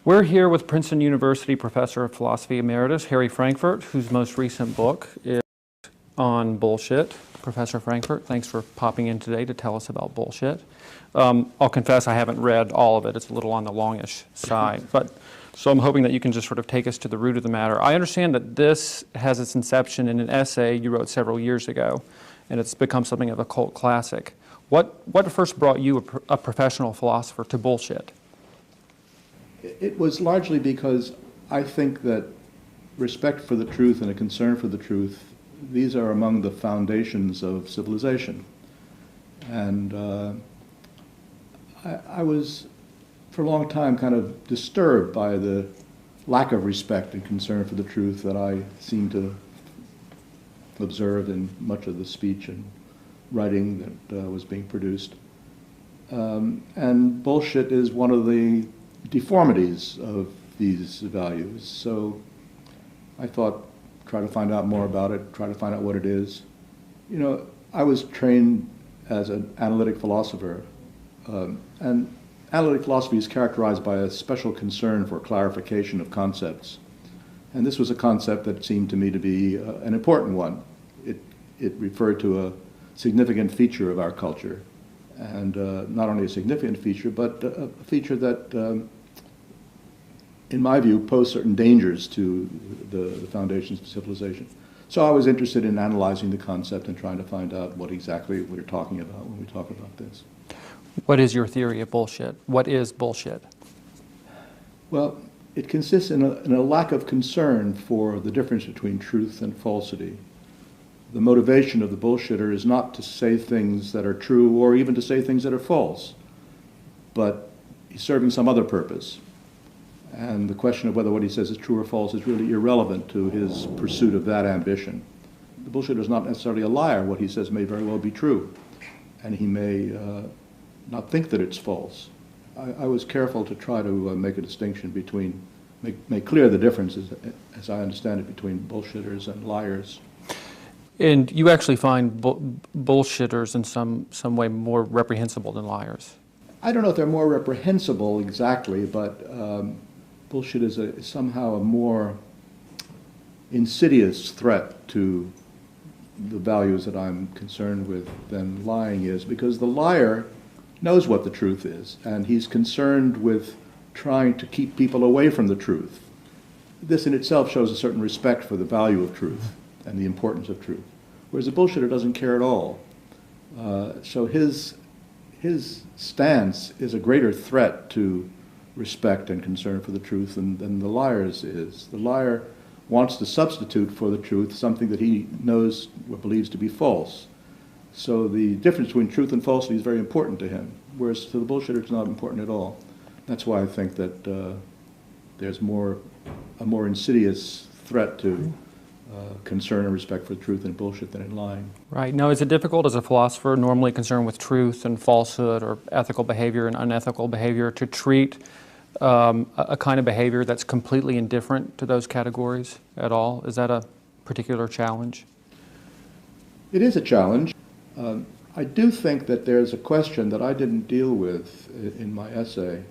We're here with Princeton University Professor of Philosophy Emeritus Harry Frankfurt, whose most recent book is on bullshit. Professor Frankfurt, thanks for popping in today to tell us about bullshit. I'll confess I haven't read all of it. It's a little on the longish side. So I'm hoping that you can just sort of take us to the root of the matter. I understand that this has its inception in an essay you wrote several years ago, and it's become something of a cult classic. What first brought you, a professional philosopher, to bullshit? It was largely because I think that respect for the truth and a concern for the truth, these are among the foundations of civilization. And I was, for a long time, kind of disturbed by the lack of respect and concern for the truth that I seem to observe in much of the speech and writing that was being produced. And bullshit is one of the deformities of these values. So I thought, try to find out more about it, try to find out what it is. You know, I was trained as an analytic philosopher, and analytic philosophy is characterized by a special concern for clarification of concepts. And this was a concept that seemed to me to be an important one. It referred to a significant feature of our culture, and not only a significant feature, but a feature that, in my view, posed certain dangers to the foundations of civilization. So I was interested in analyzing the concept and trying to find out what exactly we're talking about when we talk about this. What is your theory of bullshit? What is bullshit? Well, it consists in a lack of concern for the difference between truth and falsity. The motivation of the bullshitter is not to say things that are true or even to say things that are false, but he's serving some other purpose. And the question of whether what he says is true or false is really irrelevant to his pursuit of that ambition. The bullshitter is not necessarily a liar. What he says may very well be true, and he may not think that it's false. I was careful to try to make a distinction between, make clear the differences, as I understand it, between bullshitters and liars. And you actually find bullshitters in some way more reprehensible than liars. I don't know if they're more reprehensible exactly, but bullshit is somehow a more insidious threat to the values that I'm concerned with than lying is, because the liar knows what the truth is, and he's concerned with trying to keep people away from the truth. This in itself shows a certain respect for the value of truth and the importance of truth, whereas the bullshitter doesn't care at all. So his stance is a greater threat to respect and concern for the truth than the liar's is. The liar wants to substitute for the truth something that he knows or believes to be false. So the difference between truth and falsity is very important to him, whereas to the bullshitter it's not important at all. That's why I think that there's a more insidious threat to concern and respect for truth and bullshit than in lying. Right. Now, is it difficult as a philosopher, normally concerned with truth and falsehood or ethical behavior and unethical behavior, to treat a kind of behavior that's completely indifferent to those categories at all? Is that a particular challenge? It is a challenge. I do think that there's a question that I didn't deal with in my essay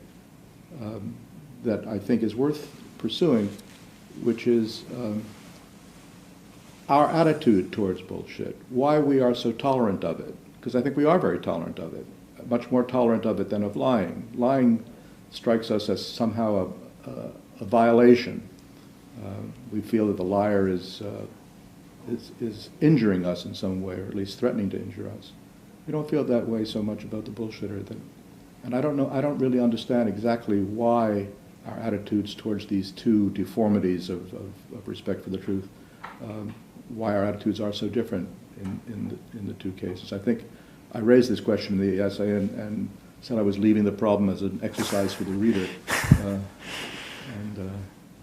that I think is worth pursuing, which is our attitude towards bullshit, why we are so tolerant of it, because I think we are very tolerant of it, much more tolerant of it than of lying. Lying strikes us as somehow a violation. We feel that the liar is injuring us in some way, or at least threatening to injure us. We don't feel that way so much about the bullshitter. And I don't really understand exactly why our attitudes towards these two deformities of respect for the truth, why our attitudes are so different in the two cases. I think I raised this question in the essay and said I was leaving the problem as an exercise for the reader.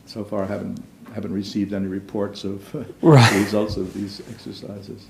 So far I haven't received any reports of Right. the results of these exercises.